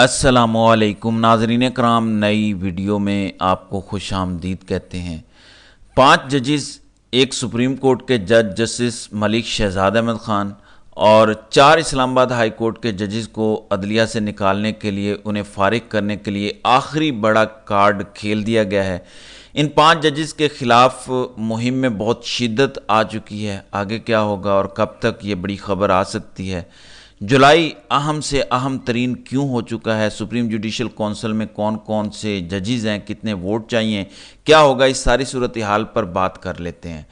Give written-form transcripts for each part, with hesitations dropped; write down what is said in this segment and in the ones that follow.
السلام علیکم ناظرین کرام، نئی ویڈیو میں آپ کو خوش آمدید کہتے ہیں۔ 5 ججز، ایک سپریم کورٹ کے جج جسٹس ملک شہزاد احمد خان اور 4 اسلام آباد ہائی کورٹ کے ججز کو عدلیہ سے نکالنے کے لیے، انہیں فارغ کرنے کے لیے آخری بڑا کارڈ کھیل دیا گیا ہے۔ ان 5 ججز کے خلاف مہم میں بہت شدت آ چکی ہے۔ آگے کیا ہوگا اور کب تک یہ بڑی خبر آ سکتی ہے؟ جولائی اہم سے اہم ترین کیوں ہو چکا ہے؟ سپریم جوڈیشل کونسل میں کون کون سے ججز ہیں؟ کتنے ووٹ چاہیے؟ کیا ہوگا؟ اس ساری صورتحال پر بات کر لیتے ہیں۔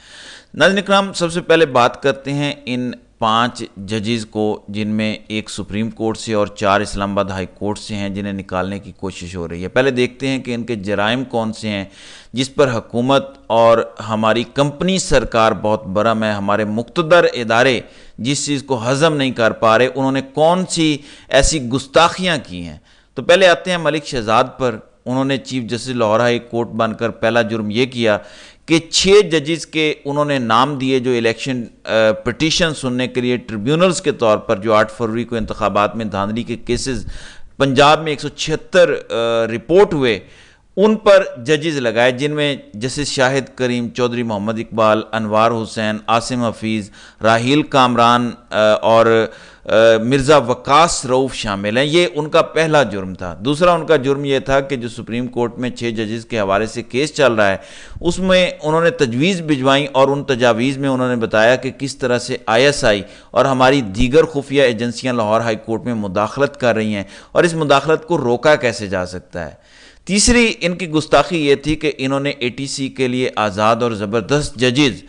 ناظرین اکرام، سب سے پہلے بات کرتے ہیں ان 5 ججز کو، جن میں ایک سپریم کورٹ سے اور 4 اسلام آباد ہائی کورٹ سے ہیں، جنہیں نکالنے کی کوشش ہو رہی ہے۔ پہلے دیکھتے ہیں کہ ان کے جرائم کون سے ہیں جس پر حکومت اور ہماری کمپنی سرکار بہت برہم ہے۔ ہمارے مقتدر ادارے جس چیز کو ہضم نہیں کر پا رہے، انہوں نے کون سی ایسی گستاخیاں کی ہیں۔ تو پہلے آتے ہیں ملک شہزاد پر۔ انہوں نے chief justice Lahore high court بن کر پہلا جرم یہ کیا کہ 6 ججز کے انہوں نے نام دیے جو الیکشن پٹیشن سننے کے لیے ٹریبیونلز کے طور پر، جو 8 فروری کو انتخابات میں دھاندلی کے کیسز پنجاب میں 176 رپورٹ ہوئے، ان پر ججز لگائے، جن میں جسٹس شاہد کریم، چودھری محمد اقبال، انوار حسین، عاصم حفیظ، راحیل کامران اور مرزا وقاص رؤف شامل ہیں۔ یہ ان کا پہلا جرم تھا۔ دوسرا ان کا جرم یہ تھا کہ جو سپریم کورٹ میں 6 ججز کے حوالے سے کیس چل رہا ہے، اس میں انہوں نے تجویز بھجوائیں اور ان تجاویز میں انہوں نے بتایا کہ کس طرح سے ISI اور ہماری دیگر خفیہ ایجنسیاں لاہور ہائی کورٹ میں مداخلت کر رہی ہیں اور اس مداخلت کو روکا کیسے جا سکتا ہے۔ تیسری ان کی گستاخی یہ تھی کہ انہوں نے ATC کے لیے آزاد اور زبردست ججز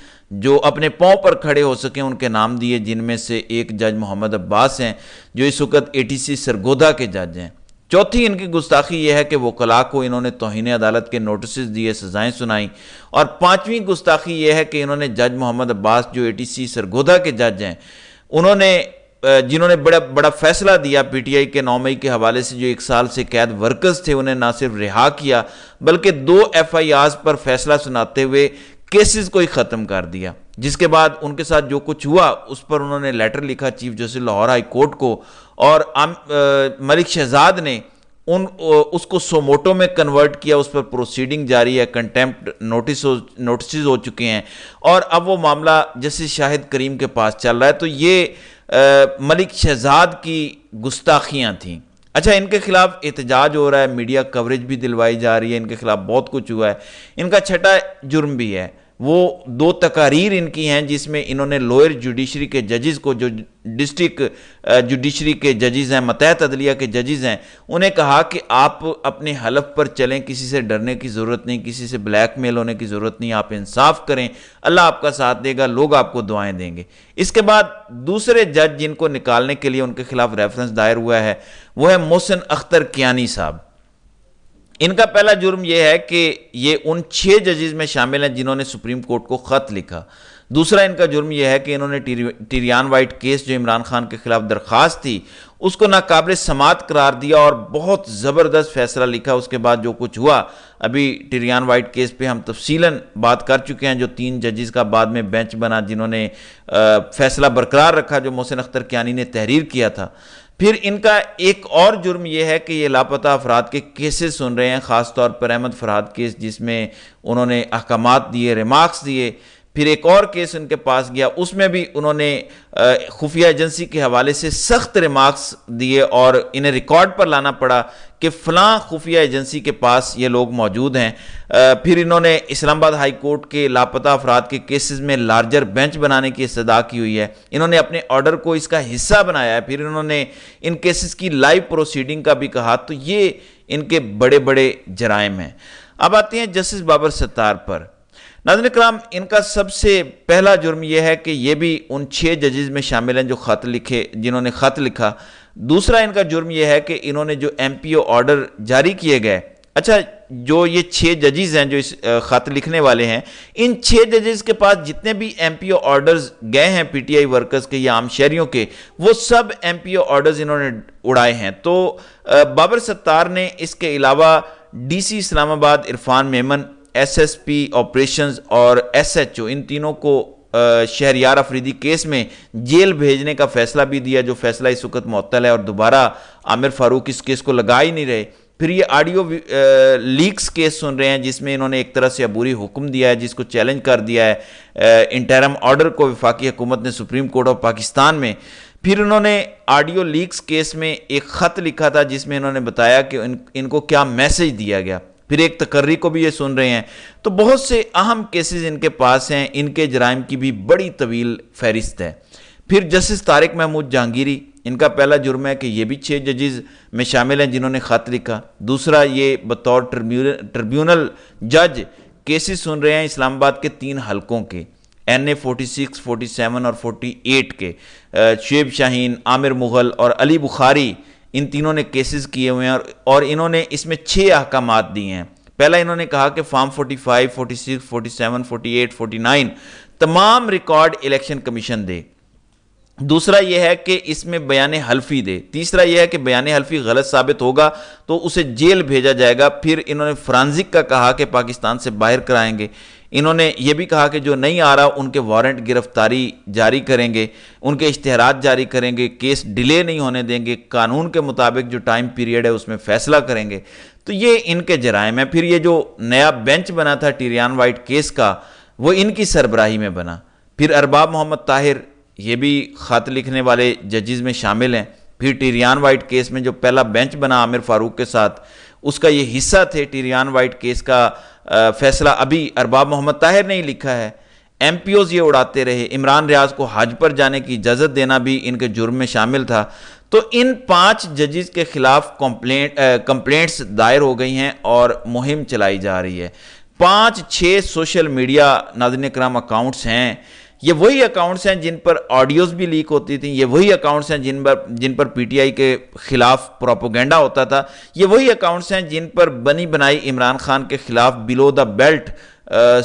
جو اپنے پاؤں پر کھڑے ہو سکیں ان کے نام دیے، جن میں سے ایک جج محمد عباس ہیں جو اس وقت ATC سرگودا کے جج ہیں۔ چوتھی ان کی گستاخی یہ ہے کہ وکلاء کو انہوں نے توہین عدالت کے نوٹسز دیے، سزائیں سنائیں۔ اور 5ویں گستاخی یہ ہے کہ انہوں نے جج محمد عباس جو ATC سرگودا کے جج ہیں، جنہوں نے بڑا فیصلہ دیا PTI کے 9 مئی کے حوالے سے، جو 1 سال سے قید ورکرز تھے، انہیں نہ صرف رہا کیا بلکہ 2 FIRs پر فیصلہ سناتے ہوئے کیسز کو ہی ختم کر دیا۔ جس کے بعد ان کے ساتھ جو کچھ ہوا اس پر انہوں نے لیٹر لکھا chief justice Lahore high court کو، اور ملک شہزاد نے اس کو سوموٹو میں کنورٹ کیا، اس پر پروسیڈنگ جاری ہے، کنٹیمپٹ نوٹسز ہو چکے ہیں، اور اب وہ معاملہ جسٹس شاہد کریم کے پاس چل رہا ہے۔ تو یہ ملک شہزاد کی گستاخیاں تھیں۔ اچھا، ان کے خلاف احتجاج ہو رہا ہے، میڈیا کوریج بھی دلوائی جا رہی ہے، ان کے خلاف بہت کچھ ہوا ہے۔ ان کا 6واں جرم بھی ہے، وہ 2 تقاریر ان کی ہیں جس میں انہوں نے لوئر جوڈیشری کے ججز کو، جو ڈسٹرکٹ جوڈیشری کے ججز ہیں، ماتحت عدلیہ کے ججز ہیں، انہیں کہا کہ آپ اپنے حلف پر چلیں، کسی سے ڈرنے کی ضرورت نہیں، کسی سے بلیک میل ہونے کی ضرورت نہیں، آپ انصاف کریں، اللہ آپ کا ساتھ دے گا، لوگ آپ کو دعائیں دیں گے۔ اس کے بعد دوسرے جج جن کو نکالنے کے لیے ان کے خلاف ریفرنس دائر ہوا ہے، وہ ہے محسن اختر کیانی صاحب۔ ان کا پہلا جرم یہ ہے کہ یہ ان 6 ججز میں شامل ہیں جنہوں نے سپریم کورٹ کو خط لکھا۔ دوسرا ان کا جرم یہ ہے کہ انہوں نے ٹیریان وائٹ کیس جو عمران خان کے خلاف درخواست تھی، اس کو ناقابل سماعت قرار دیا اور بہت زبردست فیصلہ لکھا۔ اس کے بعد جو کچھ ہوا، ابھی ٹیریان وائٹ کیس پہ ہم تفصیلاً بات کر چکے ہیں، جو 3 ججز کا بعد میں بینچ بنا جنہوں نے فیصلہ برقرار رکھا، جو محسن اختر کیانی نے تحریر کیا تھا۔ پھر ان کا ایک اور جرم یہ ہے کہ یہ لاپتہ افراد کے کیسز سن رہے ہیں، خاص طور پر احمد فرحاد کیس جس میں انہوں نے احکامات دیے، ریمارکس دیے۔ پھر ایک اور کیس ان کے پاس گیا، اس میں بھی انہوں نے خفیہ ایجنسی کے حوالے سے سخت ریمارکس دیے اور انہیں ریکارڈ پر لانا پڑا کہ فلاں خفیہ ایجنسی کے پاس یہ لوگ موجود ہیں۔ پھر انہوں نے اسلام آباد ہائی کورٹ کے لاپتہ افراد کے کیسز میں لارجر بینچ بنانے کی استدعا کی ہوئی ہے، انہوں نے اپنے آرڈر کو اس کا حصہ بنایا ہے۔ پھر انہوں نے ان کیسز کی لائیو پروسیڈنگ کا بھی کہا۔ تو یہ ان کے بڑے بڑے جرائم ہیں۔ اب آتے ہیں جسٹس بابر ستار پر۔ ناظرین اکرام، ان کا سب سے پہلا جرم یہ ہے کہ یہ بھی ان 6 ججز میں شامل ہیں جنہوں نے خط لکھا۔ دوسرا ان کا جرم یہ ہے کہ انہوں نے جو MPO آرڈر جاری کیے گئے، اچھا جو یہ 6 ججز ہیں جو اس خط لکھنے والے ہیں، ان 6 ججز کے پاس جتنے بھی MPO آرڈرز گئے ہیں PTI ورکرز کے یا عام شہریوں کے، وہ سب MPO آرڈرز انہوں نے اڑائے ہیں۔ تو بابر ستار نے اس کے علاوہ DC اسلام آباد عرفان میمن، SSP آپریشنز اور SHO، ان تینوں کو شہریار افریدی کیس میں جیل بھیجنے کا فیصلہ بھی دیا، جو فیصلہ اس وقت معطل ہے اور دوبارہ عامر فاروق اس کیس کو لگا ہی نہیں رہے۔ پھر یہ آڈیو لیکس کیس سن رہے ہیں جس میں انہوں نے ایک طرح سے عبوری حکم دیا ہے، جس کو چیلنج کر دیا ہے انٹرم آرڈر کو وفاقی حکومت نے سپریم کورٹ آف پاکستان میں۔ پھر انہوں نے آڈیو لیکس کیس میں ایک خط لکھا تھا جس میں انہوں نے بتایا کہ ان کو کیا میسج دیا گیا۔ پھر ایک تقرری کو بھی یہ سن رہے ہیں۔ تو بہت سے اہم کیسز ان کے پاس ہیں، ان کے جرائم کی بھی بڑی طویل فہرست ہے۔ پھر جسٹس طارق محمود جہانگیری، ان کا پہلا جرم ہے کہ یہ بھی 6 ججز میں شامل ہیں جنہوں نے خط لکھا۔ دوسرا، یہ بطور ٹریبیونل جج کیسز سن رہے ہیں اسلام آباد کے 3 حلقوں کے، NA 46، 47 اور 48 کے۔ شعیب شاہین، عامر مغل اور علی بخاری، ان تینوں نے کیسز کیے ہوئے ہیں اور انہوں نے اس میں 6 احکامات دیے ہیں۔ پہلا انہوں نے کہا کہ فارم 45، 46، 47، 48، 49 تمام ریکارڈ الیکشن کمیشن دے۔ دوسرا یہ ہے کہ اس میں بیان حلفی دے۔ تیسرا یہ ہے کہ بیان حلفی غلط ثابت ہوگا تو اسے جیل بھیجا جائے گا۔ پھر انہوں نے فرانزک کا کہا کہ پاکستان سے باہر کرائیں گے۔ انہوں نے یہ بھی کہا کہ جو نہیں آ رہا ان کے وارنٹ گرفتاری جاری کریں گے، ان کے اشتہارات جاری کریں گے، کیس ڈیلے نہیں ہونے دیں گے، قانون کے مطابق جو ٹائم پیریڈ ہے اس میں فیصلہ کریں گے۔ تو یہ ان کے جرائم ہیں۔ پھر یہ جو نیا بینچ بنا تھا ٹیریان وائٹ کیس کا، وہ ان کی سربراہی میں بنا۔ پھر ارباب محمد طاہر، یہ بھی خط لکھنے والے ججز میں شامل ہیں۔ پھر ٹیریان وائٹ کیس میں جو پہلا بینچ بنا عامر فاروق کے ساتھ، اس کا یہ حصہ تھے۔ ٹیریان وائٹ کیس کا فیصلہ ابھی ارباب محمد طاہر نے ہی لکھا ہے۔ MPOs یہ اڑاتے رہے۔ عمران ریاض کو حج پر جانے کی اجازت دینا بھی ان کے جرم میں شامل تھا۔ تو ان 5 ججز کے خلاف کمپلینٹس دائر ہو گئی ہیں اور مہم چلائی جا رہی ہے۔ 5-6 سوشل میڈیا ناظرین کرام اکاؤنٹس ہیں۔ یہ وہی اکاؤنٹس ہیں جن پر آڈیوز بھی لیک ہوتی تھیں، یہ وہی اکاؤنٹس ہیں جن پر PTI کے خلاف پروپیگنڈا ہوتا تھا، یہ وہی اکاؤنٹس ہیں جن پر بنی بنائی عمران خان کے خلاف بلو دا بیلٹ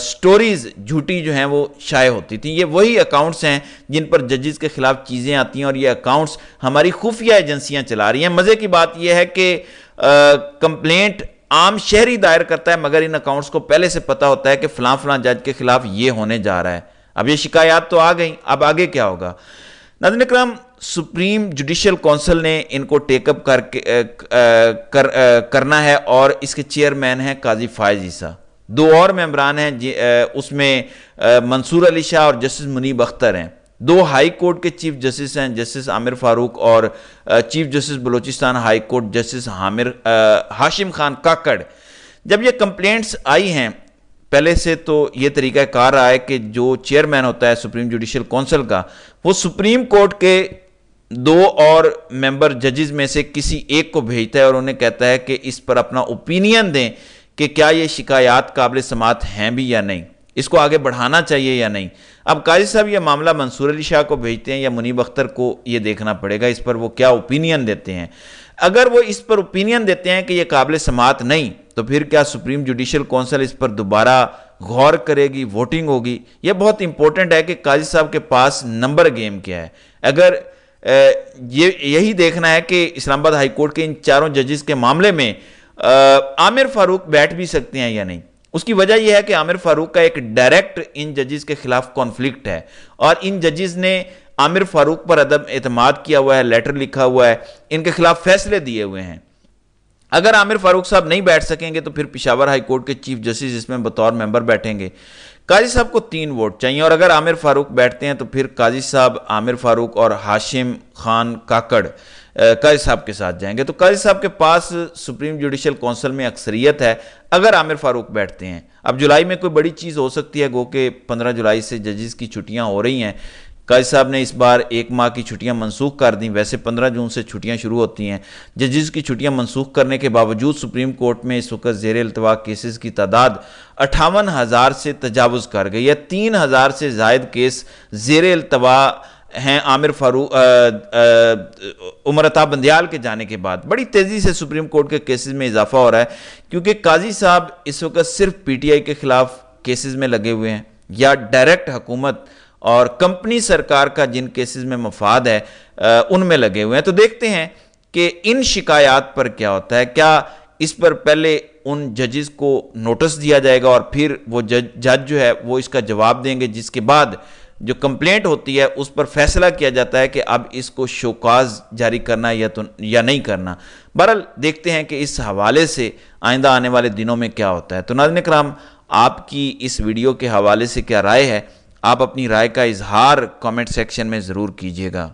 سٹوریز جھوٹی جو ہیں وہ شائع ہوتی تھیں۔ یہ وہی اکاؤنٹس ہیں جن پر ججز کے خلاف چیزیں آتی ہیں اور یہ اکاؤنٹس ہماری خفیہ ایجنسیاں چلا رہی ہیں۔ مزے کی بات یہ ہے کہ کمپلینٹ عام شہری دائر کرتا ہے، مگر ان اکاؤنٹس کو پہلے سے پتہ ہوتا ہے کہ فلاں فلاں جج کے خلاف یہ ہونے جا رہا ہے۔ اب یہ شکایات تو آ گئیں، اب آگے کیا ہوگا؟ ناظرین اکرام، سپریم جوڈیشل کونسل نے ان کو ٹیک اپ کرنا ہے اور اس کے چیئرمین ہیں قاضی فائز عیسیٰ۔ 2 اور ممبران ہیں، اس میں منصور علی شاہ اور جسٹس منیب اختر ہیں۔ 2 ہائی کورٹ کے چیف جسٹس ہیں، جسٹس عامر فاروق اور chief justice Balochistan high court justice Hashim Khan Kakar. جب یہ کمپلینٹس آئی ہیں، پہلے سے تو یہ طریقہ کار رہا ہے کہ جو چیئرمین ہوتا ہے سپریم جوڈیشل کونسل کا، وہ سپریم کورٹ کے 2 اور ممبر ججز میں سے کسی ایک کو بھیجتا ہے اور انہیں کہتا ہے کہ اس پر اپنا اوپینین دیں کہ کیا یہ شکایات قابل سماعت ہیں بھی یا نہیں، اس کو آگے بڑھانا چاہیے یا نہیں۔ اب قاضی صاحب یہ معاملہ منصور علی شاہ کو بھیجتے ہیں یا منیب اختر کو، یہ دیکھنا پڑے گا اس پر وہ کیا اوپینین دیتے ہیں۔ اگر وہ اس پر اوپینین دیتے ہیں کہ یہ قابل سماعت نہیں، تو پھر کیا سپریم جوڈیشل کونسل اس پر دوبارہ غور کرے گی، ووٹنگ ہوگی؟ یہ بہت امپورٹنٹ ہے کہ قاضی صاحب کے پاس نمبر گیم کیا ہے۔ اگر یہی دیکھنا ہے کہ اسلام آباد ہائی کورٹ کے ان 4 ججز کے معاملے میں عامر فاروق بیٹھ بھی سکتے ہیں یا نہیں۔ اس کی وجہ یہ ہے کہ عامر فاروق کا ایک ڈائریکٹ ان ججز کے خلاف کانفلکٹ ہے اور ان ججز نے عامر فاروق پر عدم اعتماد کیا ہوا ہے، لیٹر لکھا ہوا ہے، ان کے خلاف فیصلے دیے ہوئے ہیں۔ اگر عامر فاروق صاحب نہیں بیٹھ سکیں گے تو پھر پشاور ہائی کورٹ کے چیف جسٹس اس میں بطور ممبر بیٹھیں گے۔ قاضی صاحب کو 3 ووٹ چاہیے اور اگر عامر فاروق بیٹھتے ہیں تو پھر قاضی صاحب عامر فاروق اور ہاشم خان کاکڑ قاضی صاحب کے ساتھ جائیں گے۔ تو قاضی صاحب کے پاس سپریم جوڈیشل کونسل میں اکثریت ہے اگر عامر فاروق بیٹھتے ہیں۔ اب جولائی میں کوئی بڑی چیز ہو سکتی ہے، گو کہ 15 جولائی سے ججز کی چھٹیاں ہو رہی ہیں۔ قاضی صاحب نے اس بار 1 ماہ کی چھٹیاں منسوخ کر دیں، ویسے 15 جون سے چھٹیاں شروع ہوتی ہیں۔ ججز کی چھٹیاں منسوخ کرنے کے باوجود سپریم کورٹ میں اس وقت زیر التوا کیسز کی تعداد 58,000 سے تجاوز کر گئی ہے۔ 3,000 سے زائد کیس زیر التوا ہیں عامر فاروق عمر عطا بندیال کے جانے کے بعد۔ بڑی تیزی سے سپریم کورٹ کے کیسز میں اضافہ ہو رہا ہے کیونکہ قاضی صاحب اس وقت صرف PTI کے خلاف کیسز میں لگے ہوئے ہیں یا ڈائریکٹ حکومت اور کمپنی سرکار کا جن کیسز میں مفاد ہے ان میں لگے ہوئے ہیں۔ تو دیکھتے ہیں کہ ان شکایات پر کیا ہوتا ہے۔ کیا اس پر پہلے ان ججز کو نوٹس دیا جائے گا اور پھر وہ جج جو ہے وہ اس کا جواب دیں گے، جس کے بعد جو کمپلینٹ ہوتی ہے اس پر فیصلہ کیا جاتا ہے کہ اب اس کو شوکاز جاری کرنا یا نہیں کرنا۔ بہرحال دیکھتے ہیں کہ اس حوالے سے آئندہ آنے والے دنوں میں کیا ہوتا ہے۔ تو ناظرین کرام، آپ کی اس ویڈیو کے حوالے سے کیا رائے ہے؟ آپ اپنی رائے کا اظہار کامنٹ سیکشن میں ضرور کیجیے گا۔